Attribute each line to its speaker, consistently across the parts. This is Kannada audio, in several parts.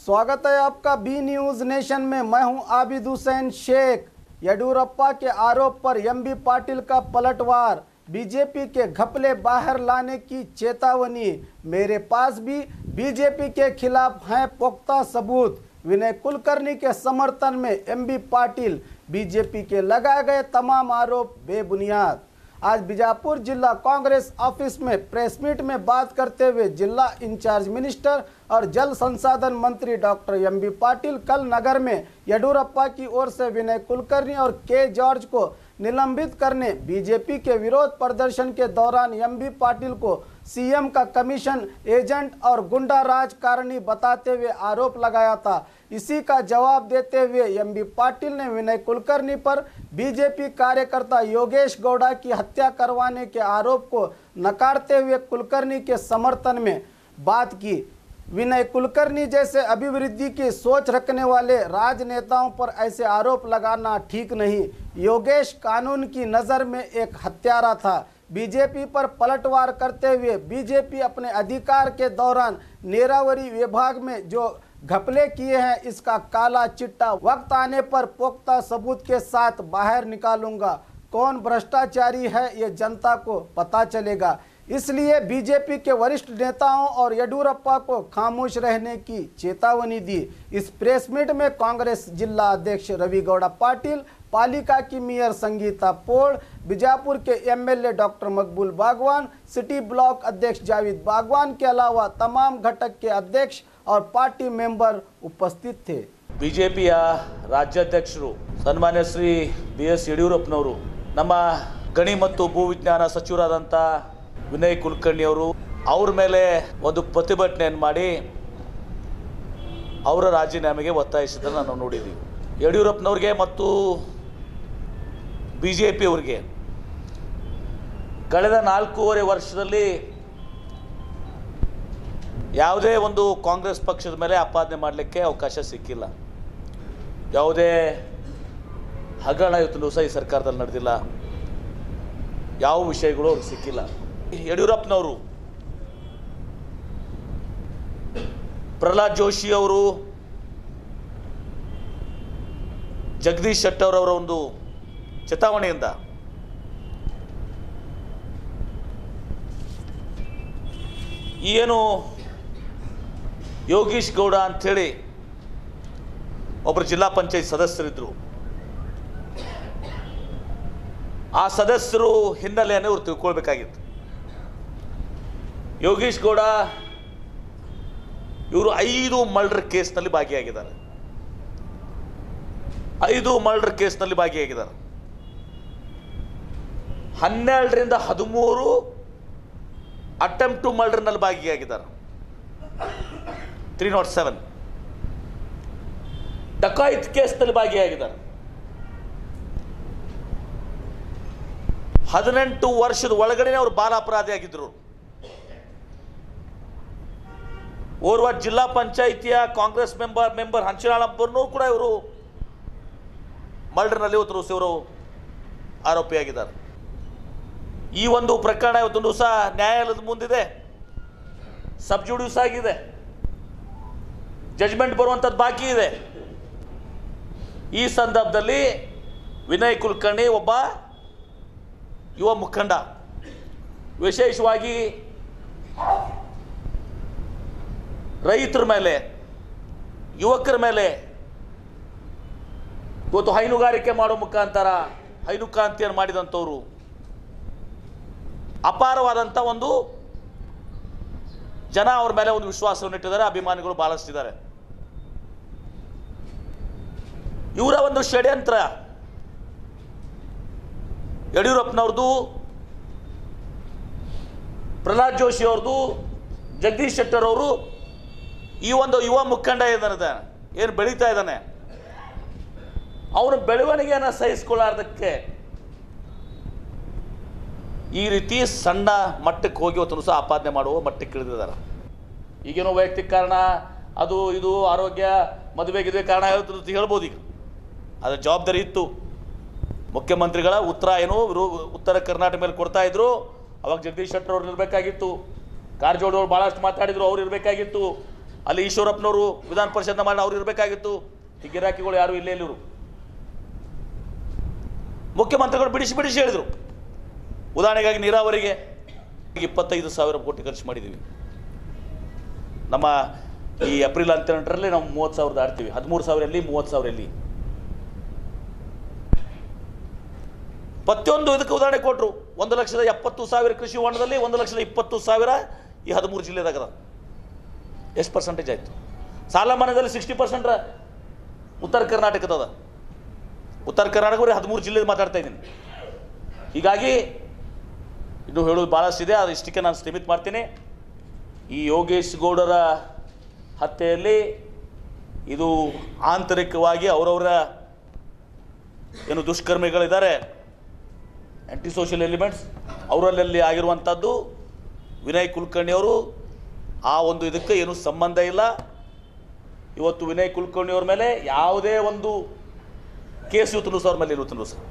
Speaker 1: स्वागत है आपका बी न्यूज नेशन में। मैं हूं आबिद हुसैन शेख। येडियूरप्पा के आरोप पर एमबी पाटिल का पलटवार, बीजेपी के घपले बाहर लाने की चेतावनी। मेरे पास भी बीजेपी के खिलाफ हैं पुख्ता सबूत। विनय कुलकर्णी के समर्थन में एमबी पाटिल, बीजेपी के लगाए गए तमाम आरोप बेबुनियाद। आज बीजापुर जिला कांग्रेस ऑफिस में प्रेस मीट में बात करते हुए जिला इंचार्ज मिनिस्टर और जल संसाधन मंत्री डॉक्टर एमबी पाटिल कल नगर में येडियूरप्पा की ओर से विनय कुलकर्णी और के जॉर्ज को निलंबित करने, बीजेपी के विरोध प्रदर्शन के दौरान एमबी पाटिल को सीएम का कमीशन एजेंट और गुंडा राजकारणी बताते हुए आरोप लगाया था। इसी का जवाब देते हुए एमबी पाटिल ने विनय कुलकर्णी पर बीजेपी कार्यकर्ता योगेश गौड़ा की हत्या करवाने के आरोप को नकारते हुए कुलकर्णी के समर्थन में बात की। विनय कुलकर्णी जैसे अभिवृद्धि की सोच रखने वाले राजनेताओं पर ऐसे आरोप लगाना ठीक नहीं। योगेश कानून की नज़र में एक हत्यारा था। बीजेपी पर पलटवार करते हुए बीजेपी अपने अधिकार के दौरान नीरावरी विभाग में जो घपले किए हैं, इसका काला चिट्टा वक्त आने पर पुख्ता सबूत के साथ बाहर निकालूंगा। कौन भ्रष्टाचारी है ये जनता को पता चलेगा। इसलिए बीजेपी के वरिष्ठ नेताओं और येडियूरप्पा को खामोश रहने की चेतावनी दी। इस प्रेस मीट में कांग्रेस जिला अध्यक्ष रवि गौड़ा पाटिल, पालिका की मेयर संगीता पोड़, बीजापुर के एमएलए डॉक्टर मकबूल बागवान, सिटी ब्लॉक अध्यक्ष जावेद बागवान के अलावा तमाम घटक के अध्यक्ष और पार्टी मेंबर उपस्थित थे।
Speaker 2: बीजेपिಯ ರಾಜ್ಯಾಧ್ಯಕ್ಷರು ಸನ್ಮಾನ್ಯ ಶ್ರೀ ಬಿ.ಎಸ್. ಯಡಿಯೂರಪ್ಪನವರು, ನಮ್ಮ ಗಣಿ ಮತ್ತು ಭೂವಿಜ್ಞಾನ ಸಚಿವರಾದಂಥ ವಿನಯ್ ಕುಲಕರ್ಣಿ ಅವರು ಅವರ ಮೇಲೆ ಒಂದು ಪ್ರತಿಭಟನೆಯನ್ನು ಮಾಡಿ ಅವರ ರಾಜೀನಾಮೆಗೆ ಒತ್ತಾಯಿಸಿದ್ದನ್ನು ನಾವು ನೋಡಿದ್ದೀವಿ. ಯಡಿಯೂರಪ್ಪನವ್ರಿಗೆ ಮತ್ತು ಬಿಜೆಪಿ ಅವರಿಗೆ ಕಳೆದ 4.5 ವರ್ಷದಲ್ಲಿ ಯಾವುದೇ ಒಂದು ಕಾಂಗ್ರೆಸ್ ಪಕ್ಷದ ಮೇಲೆ ಆಪಾದನೆ ಮಾಡಲಿಕ್ಕೆ ಅವಕಾಶ ಸಿಕ್ಕಿಲ್ಲ. ಯಾವುದೇ ಹಗರಣ ಇವತ್ತು ಸಹ ಈ ಸರ್ಕಾರದಲ್ಲಿ ನಡೆದಿಲ್ಲ. ಯಾವ ವಿಷಯಗಳು ಅವ್ರಿಗೆ ಸಿಕ್ಕಿಲ್ಲ. ಯಡಿಯೂರಪ್ಪನವರು, ಪ್ರಹ್ಲಾದ್ ಜೋಶಿ ಅವರು, ಜಗದೀಶ್ ಶೆಟ್ಟರ್ ಅವರ ಒಂದು ಚೇತಾವಣೆಯಿಂದ ಏನು ಯೋಗೀಶ್ ಗೌಡ ಅಂಥೇಳಿ ಒಬ್ಬರು ಜಿಲ್ಲಾ ಪಂಚಾಯತ್ ಸದಸ್ಯರಿದ್ದರು. ಆ ಸದಸ್ಯರು ಹಿನ್ನೆಲೆಯನ್ನು ಇವರು ತಿಳ್ಕೊಳ್ಬೇಕಾಗಿತ್ತು. ಯೋಗೀಶ್ ಗೌಡ ಇವರು 5 ಮರ್ಡರ್ ಕೇಸ್ನಲ್ಲಿ ಭಾಗಿಯಾಗಿದ್ದಾರೆ. 5 ಮರ್ಡರ್ ಕೇಸ್ನಲ್ಲಿ ಭಾಗಿಯಾಗಿದ್ದಾರೆ. 12ರಿಂದ 13 ಅಟೆಂಪ್ಟ್ ಟು ಮರ್ಡರ್ನಲ್ಲಿ ಭಾಗಿಯಾಗಿದ್ದಾರೆ. 307 ಡಕಾಯಿತ್ ಕೇಸ್ನಲ್ಲಿ ಭಾಗಿಯಾಗಿದ್ದಾರೆ. 18 ವರ್ಷದ ಒಳಗಡೆ ಅವರು ಬಾಲ ಅಪರಾಧಿ ಆಗಿದ್ದರು. ಓರ್ವ ಜಿಲ್ಲಾ ಪಂಚಾಯಿತಿಯ ಕಾಂಗ್ರೆಸ್ ಮೆಂಬರ್ ಹಂಚಿನಾಳಪ್ಪರನ್ನು ಕೂಡ ಇವರು ಮರ್ಡರ್ನಲ್ಲಿ ಇವರು ಆರೋಪಿಯಾಗಿದ್ದಾರೆ. ಈ ಒಂದು ಪ್ರಕರಣ ಇವತ್ತೊಂದು ಸಹ ನ್ಯಾಯಾಲಯದ ಮುಂದಿದೆ, ಸಬ್ ಜುಡಿಸ್ ಆಗಿದೆ, ಜಜ್ಮೆಂಟ್ ಬರುವಂಥದ್ದು ಬಾಕಿ ಇದೆ. ಈ ಸಂದರ್ಭದಲ್ಲಿ ವಿನಯ್ ಕುಲಕರ್ಣಿ ಒಬ್ಬ ಯುವ ಮುಖಂಡ, ವಿಶೇಷವಾಗಿ ರೈತರ ಮೇಲೆ, ಯುವಕರ ಮೇಲೆ ಇವತ್ತು ಹೈನುಗಾರಿಕೆ ಮಾಡೋ ಮುಖಾಂತರ ಹೈನುಕ್ರಾಂತಿಯನ್ನು ಮಾಡಿದಂಥವ್ರು, ಅಪಾರವಾದಂಥ ಒಂದು ಜನ ಅವ್ರ ಮೇಲೆ ಒಂದು ವಿಶ್ವಾಸವನ್ನು ಇಟ್ಟಿದ್ದಾರೆ. ಅಭಿಮಾನಿಗಳು ಬಹಳಷ್ಟಿದ್ದಾರೆ. ಇವರ ಒಂದು ಷಡ್ಯಂತ್ರ, ಯಡಿಯೂರಪ್ಪನವ್ರದ್ದು, ಪ್ರಹ್ಲಾದ್ ಜೋಶಿ ಅವ್ರದ್ದು, ಜಗದೀಶ್ ಶೆಟ್ಟರ್ ಅವರು, ಈ ಒಂದು ಯುವ ಮುಖಂಡ ಇದ್ದಾನೆ, ಏನು ಬೆಳೀತಾ ಇದ್ದಾನೆ, ಅವನ ಬೆಳವಣಿಗೆಯನ್ನು ಸಹಿಸಿಕೊಳ್ಳಾರ್ದಕ್ಕೆ ಈ ರೀತಿ ಸಣ್ಣ ಮಟ್ಟಕ್ಕೆ ಹೋಗಿ ಹೊತ್ತು ಸಹ ಆಪಾದನೆ ಮಾಡುವ ಮಟ್ಟಕ್ಕೆ ಇಳಿದಿದ್ದಾರೆ. ಈಗೇನೋ ವೈಯಕ್ತಿಕ ಕಾರಣ, ಅದು ಇದು ಆರೋಗ್ಯ, ಮದುವೆಗಿದುವೆ ಕಾರಣ ಹೇಳ್ಬೋದು. ಈಗ ಅದರ ಜವಾಬ್ದಾರಿ ಇತ್ತು ಮುಖ್ಯಮಂತ್ರಿಗಳ. ಉತ್ತರ ಏನು ಉತ್ತರ ಕರ್ನಾಟಕ ಮೇಲೆ ಕೊಡ್ತಾ ಇದ್ರು, ಅವಾಗ ಜಗದೀಶ್ ಶೆಟ್ಟರ್ ಅವ್ರು ಇರಬೇಕಾಗಿತ್ತು. ಕಾರಜೋಳ ಅವರು ಭಾಳಷ್ಟು ಮಾತಾಡಿದ್ರು, ಅವ್ರು ಇರಬೇಕಾಗಿತ್ತು. ಅಲ್ಲಿ ಈಶ್ವರಪ್ಪನವರು ವಿಧಾನ ಪರಿಷತ್ನ ಮಾಡಿ ಅವ್ರು ಇರಬೇಕಾಗಿತ್ತು. ಈ ಗಿರಾಕಿಗಳು ಯಾರು ಇಲ್ಲೇ ಇಲ್ಲರು. ಮುಖ್ಯಮಂತ್ರಿಗಳು ಬಿಡಿಸಿ ಹೇಳಿದರು. ಉದಾಹರಣೆಗಾಗಿ ನೀರಾವರಿಗೆ 25,000 ಕೋಟಿ ಖರ್ಚು ಮಾಡಿದ್ದೀವಿ. ನಮ್ಮ ಈ ಏಪ್ರಿಲ್ ಅಂತ್ಯಂಟರಲ್ಲಿ ನಾವು 30,000 ದಾಟ್ತೀವಿ. 13,000 ಎಲ್ಲಿ, 30,000 ಎಲ್ಲಿ. ಪ್ರತಿಯೊಂದು ಇದಕ್ಕೆ ಉದಾಹರಣೆ ಕೊಟ್ಟರು. 1,70,000 ಕೃಷಿ ಹೊಂಡದಲ್ಲಿ 1,20,000 ಈ 13 ಜಿಲ್ಲೆದಾಗ ಅದ. ಎಷ್ಟು ಪರ್ಸೆಂಟೇಜ್ ಆಯಿತು? ಸಾಲ ಮನ್ನಾದಲ್ಲಿ 60% ಉತ್ತರ ಕರ್ನಾಟಕದ. ಉತ್ತರ ಕರ್ನಾಟಕ 13 ಜಿಲ್ಲೆ ಮಾತಾಡ್ತಾ ಇದ್ದೀನಿ. ಹೀಗಾಗಿ ಇನ್ನು ಹೇಳೋದು ಭಾಳಷ್ಟಿದೆ, ಅದು ಇಷ್ಟಕ್ಕೆ ನಾನು ಸೀಮಿತ ಮಾಡ್ತೀನಿ. ಈ ಯೋಗೇಶ್ ಗೌಡರ ಹತ್ಯೆಯಲ್ಲಿ ಇದು ಆಂತರಿಕವಾಗಿ ಅವರವರ ಏನು ದುಷ್ಕರ್ಮಿಗಳಿದ್ದಾರೆ, ಆ್ಯಂಟಿ ಸೋಷಿಯಲ್ ಎಲಿಮೆಂಟ್ಸ್, ಅವರಲ್ಲಿ ಆಗಿರುವಂಥದ್ದು. ವಿನಯ್ ಕುಲಕರ್ಣಿ ಅವರು ಆ ಒಂದು ಇದಕ್ಕೆ ಏನೂ ಸಂಬಂಧ ಇಲ್ಲ. ಇವತ್ತು ವಿನಯ್ ಕುಲಕರ್ಣಿ ಅವ್ರ ಮೇಲೆ ಯಾವುದೇ ಒಂದು ಕೇಸ್ ಇವತ್ತು ಅವ್ರ ಮೇಲೆ ಇರುತ್ತೂ ಸರ್.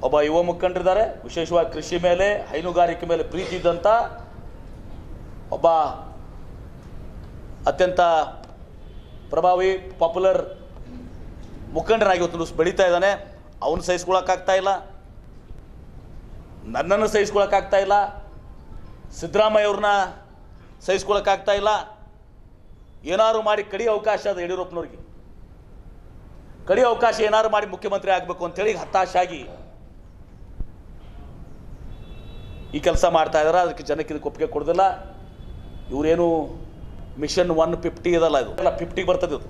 Speaker 2: ಒಬ್ಬ ಯುವ ಮುಖಂಡರಿದ್ದಾರೆ, ವಿಶೇಷವಾಗಿ ಕೃಷಿ ಮೇಲೆ, ಹೈನುಗಾರಿಕೆ ಮೇಲೆ ಪ್ರೀತಿ ಇದ್ದಂಥ ಒಬ್ಬ ಅತ್ಯಂತ ಪ್ರಭಾವಿ ಪಾಪ್ಯುಲರ್ ಮುಖಂಡರಾಗಿ ಇವತ್ತು ಬೆಳೀತಾ ಇದ್ದಾನೆ. ಅವನು ಸಹಿಸ್ಕೊಳಕ್ಕಾಗ್ತಾ ಇಲ್ಲ, ನನ್ನನ್ನು ಸಹಿಸ್ಕೊಳಕ್ಕಾಗ್ತಾ ಇಲ್ಲ, ಸಿದ್ದರಾಮಯ್ಯ ಅವ್ರನ್ನ ಸಹಿಸ್ಕೊಳಕ್ಕಾಗ್ತಾ ಇಲ್ಲ. ಏನಾದ್ರು ಮಾಡಿ ಕಡಿ ಅವಕಾಶ ಅದು ಯಡಿಯೂರಪ್ಪನವ್ರಿಗೆ, ಕಡಿ ಅವಕಾಶ ಏನಾದ್ರು ಮಾಡಿ ಮುಖ್ಯಮಂತ್ರಿ ಆಗಬೇಕು ಅಂತೇಳಿ ಹತಾಶಾಗಿ ಈ ಕೆಲಸ ಮಾಡ್ತಾ ಇದ್ದಾರೆ. ಅದಕ್ಕೆ ಜನಕ್ಕೆ ಇದಕ್ಕೆ ಒಪ್ಪಿಗೆ ಕೊಡೋದಿಲ್ಲ. ಇವರೇನು ಮಿಷನ್ 150 ಇದಲ್ಲ, ಇದು ಎಲ್ಲ 50 ಬರ್ತದೆ ಇದು.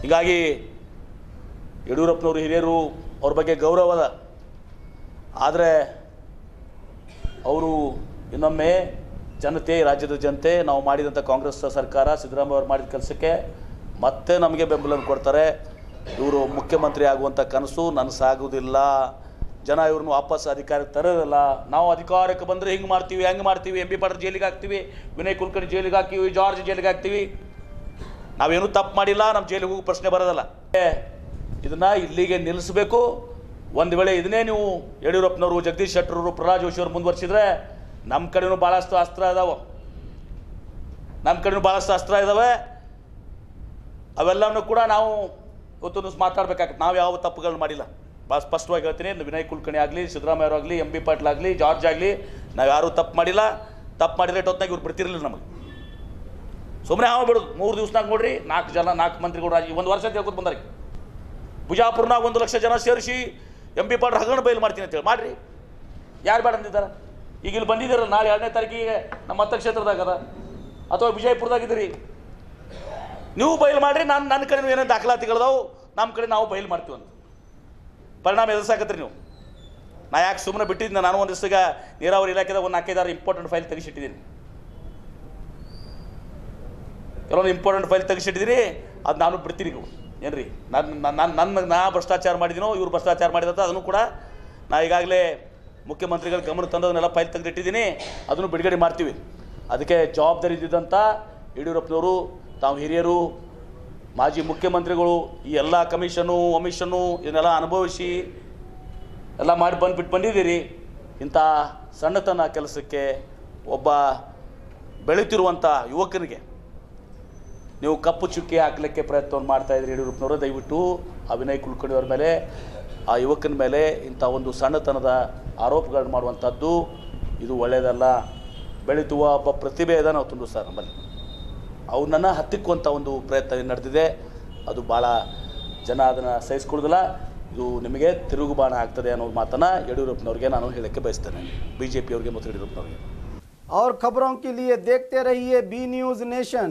Speaker 2: ಹೀಗಾಗಿ ಯಡಿಯೂರಪ್ಪನವರು ಹಿರಿಯರು, ಅವ್ರ ಬಗ್ಗೆ ಗೌರವ ಅದ. ಆದರೆ ಅವರು ಇನ್ನೊಮ್ಮೆ ಜನತೆ, ರಾಜ್ಯದ ಜನತೆ ನಾವು ಮಾಡಿದಂಥ ಕಾಂಗ್ರೆಸ್ ಸರ್ಕಾರ, ಸಿದ್ದರಾಮಯ್ಯ ಅವರು ಮಾಡಿದ ಕೆಲಸಕ್ಕೆ ಮತ್ತೆ ನಮಗೆ ಬೆಂಬಲ ಕೊಡ್ತಾರೆ. ಇವರು ಮುಖ್ಯಮಂತ್ರಿ ಆಗುವಂಥ ಕನಸು ನನಸಾಗುವುದಿಲ್ಲ. ಜನ ಇವ್ರನ್ನ ವಾಪಸ್ ಅಧಿಕಾರಕ್ಕೆ ತರೋದಿಲ್ಲ. ನಾವು ಅಧಿಕಾರಕ್ಕೆ ಬಂದರೆ ಹಿಂಗೆ ಮಾಡ್ತೀವಿ, ಹೆಂಗೆ ಮಾಡ್ತೀವಿ, ಎಂ ಬಿ ಪಾಟೀಲ್ ಜೈಲಿಗೆ ಹಾಕ್ತೀವಿ, ವಿನಯ್ ಕುಲಕರ್ಣಿ ಜೈಲಿಗೆ ಹಾಕ್ತೀವಿ, ಜಾರ್ಜ್ ಜೈಲಿಗೆ ಹಾಕ್ತೀವಿ. ನಾವೇನೂ ತಪ್ಪು ಮಾಡಿಲ್ಲ, ನಮ್ಮ ಜೈಲಿಗೆ ಹೋಗೋ ಪ್ರಶ್ನೆ ಬರೋದಲ್ಲ. ಇದನ್ನು ಇಲ್ಲಿಗೆ ನಿಲ್ಲಿಸಬೇಕು. ಒಂದು ವೇಳೆ ಇದನ್ನೇ ನೀವು ಯಡಿಯೂರಪ್ಪನವರು, ಜಗದೀಶ್ ಶೆಟ್ಟರವರು, ಪ್ರಹ್ಲಾದ್ ಜೋಶಿ ಅವರು ಮುಂದುವರಿಸಿದ್ರೆ ನಮ್ಮ ಕಡೆನೂ ಭಾಳಷ್ಟು ಅಸ್ತ್ರ ಇದ್ದಾವೆ. ಅವೆಲ್ಲವನ್ನೂ ಕೂಡ ನಾವು ಇವತ್ತು ಮಾತಾಡಬೇಕಾಗತ್ತೆ. ನಾವು ಯಾವ ತಪ್ಪುಗಳನ್ನ ಮಾಡಿಲ್ಲ. ಭಾಳ ಸ್ಪಷ್ಟವಾಗಿ ಹೇಳ್ತೀನಿ. ವಿನಯ್ ಕುಲಕರ್ಣಿ ಆಗಲಿ, ಸಿದ್ದರಾಮಯ್ಯ ಆಗಲಿ, ಎಂ ಬಿ ಪಾಟೀಲ್ ಆಗಲಿ, ಜಾರ್ಜ್ ಆಗಲಿ, ನಾವು ಯಾರೂ ತಪ್ಪು ಮಾಡಿಲ್ಲ. ತಪ್ಪು ಮಾಡಿದ್ರೆ ಹೊತ್ತಿನಾಗ ಇವ್ರು ಬಿಡ್ತಿರಲಿಲ್ಲ ನಮಗೆ. ಸುಮ್ಮನೆ ಬಿಡೋದು. 3 ದಿವಸನಾಗ ನೋಡ್ರಿ 4 ಮಂತ್ರಿಗಳು ಒಂದು ವರ್ಷ ಹೇಳ್ಕೊತ ಬಂದಾರೆ. ಬಿಜಾಪುರನಾಗ 1 ಲಕ್ಷ ಜನ ಸೇರಿಸಿ ಎಂ ಬಿ ಪಾಟೀಲ್ ಹಗರಣ ಬಯಲು ಮಾಡ್ತೀನಿ ಅಂತೇಳಿ ಮಾಡ್ರಿ. ಯಾರು ಬೇಡ ಅಂದಿದ್ದಾರೆ? ಈಗ ಇಲ್ಲಿ ಬಂದಿದ್ದೀರಲ್ಲ, ನಾಳೆ 2ನೇ ತಾರೀಕಿಗೆ ನಮ್ಮ ಮತಕ್ಷೇತ್ರದಾಗ ಅದ, ಅಥವಾ ವಿಜಯಪುರದಾಗಿದ್ದೀರಿ, ನೀವು ಬಯಲು ಮಾಡಿರಿ. ನನ್ನ ಕಡೆ ಏನೋ ದಾಖಲಾತಿಗಳದಾವು, ನಮ್ಮ ಕಡೆ ನಾವು ಬಯಲು ಮಾಡ್ತೀವಿ ಅಂತ ಪರಿಣಾಮ ಎದುರಿಸಾಕತ್ರಿ ನೀವು. ನಾ ಯಾಕೆ ಸುಮ್ಮನೆ ಬಿಟ್ಟಿದ್ದೀನಿ? ನಾನು ಒಂದು ದಿವಸ ನೀರಾವರಿ ಇಲಾಖೆದಾಗ 4-5 ಇಂಪಾರ್ಟೆಂಟ್ ಫೈಲ್ ತೆಗಿಸಿಟ್ಟಿದ್ದೀನಿ. ಕೆಲವೊಂದು ಇಂಪಾರ್ಟೆಂಟ್ ಫೈಲ್ ತೆಗಿಸಿಟ್ಟಿದ್ದೀನಿ. ಅದು ನಾನು ಬಿಡ್ತೀನಿ. ಏನ್ರಿ, ನಾ ಭ್ರಷ್ಟಾಚಾರ ಮಾಡಿದ್ದೀನೋ, ಇವ್ರು ಭ್ರಷ್ಟಾಚಾರ ಮಾಡಿದಂಥ ಅದನ್ನು ಕೂಡ ನಾ ಈಗಾಗಲೇ ಮುಖ್ಯಮಂತ್ರಿಗಳ ಗಮನ ತಂದದನ್ನೆಲ್ಲ ಫೈಲ್ ತೆಗೆದಿಟ್ಟಿದ್ದೀನಿ. ಅದನ್ನು ಬಿಡುಗಡೆ ಮಾಡ್ತೀವಿ. ಅದಕ್ಕೆ ಜವಾಬ್ದಾರಿ ಇದ್ದಿದ್ದಂಥ ಯಡಿಯೂರಪ್ಪನವರು, ತಾವು ಹಿರಿಯರು, ಮಾಜಿ ಮುಖ್ಯಮಂತ್ರಿಗಳು, ಈ ಎಲ್ಲ ಕಮಿಷನು ಇದನ್ನೆಲ್ಲ ಅನುಭವಿಸಿ ಎಲ್ಲ ಮಾಡಿ ಬಂದಿದ್ದೀರಿ. ಇಂಥ ಸಣ್ಣತನ ಕೆಲಸಕ್ಕೆ ಒಬ್ಬ ಬೆಳೀತಿರುವಂಥ ಯುವಕನಿಗೆ ನೀವು ಕಪ್ಪು ಚುಕ್ಕಿ ಹಾಕಲಿಕ್ಕೆ ಪ್ರಯತ್ನವನ್ನು ಮಾಡ್ತಾಯಿದ್ರಿ ಯಡಿಯೂರಪ್ಪನವರು. ದಯವಿಟ್ಟು ಆ ವಿನಯ್ ಕುಲಕರ್ಣಿ ಅವ್ರ ಮೇಲೆ, ಆ ಯುವಕನ ಮೇಲೆ ಇಂಥ ಒಂದು ಸಣ್ಣತನದ ಆರೋಪಗಳನ್ನು ಮಾಡುವಂಥದ್ದು ಇದು ಒಳ್ಳೆಯದಲ್ಲ. ಬೆಳೀತುವ ಒಬ್ಬ ಪ್ರತಿಭೆ ಇದೆ ನಾವು ತುಂಡು ಸರ್ ನಮ್ಮಲ್ಲಿ. ಅವನನ್ನು ಹತ್ತಿಕ್ಕುವಂಥ ಒಂದು ಪ್ರಯತ್ನ ನಡೆದಿದೆ. ಅದು ಭಾಳ ಜನ ಅದನ್ನು ಸಹಿಸ್ಕೊಳ್ಳೋದಿಲ್ಲ. ಇದು ನಿಮಗೆ ತಿರುಗುಬಾಣ ಆಗ್ತದೆ ಅನ್ನೋ ಮಾತನ್ನು ಯಡಿಯೂರಪ್ಪನವ್ರಿಗೆ ನಾನು ಹೇಳಕ್ಕೆ ಬಯಸ್ತೇನೆ, BJP ಅವ್ರಿಗೆ ಮತ್ತು ಯಡಿಯೂರಪ್ಪನವ್ರಿಗೆ.
Speaker 1: और खबरों के लिए देखते रहिए B News नेशन।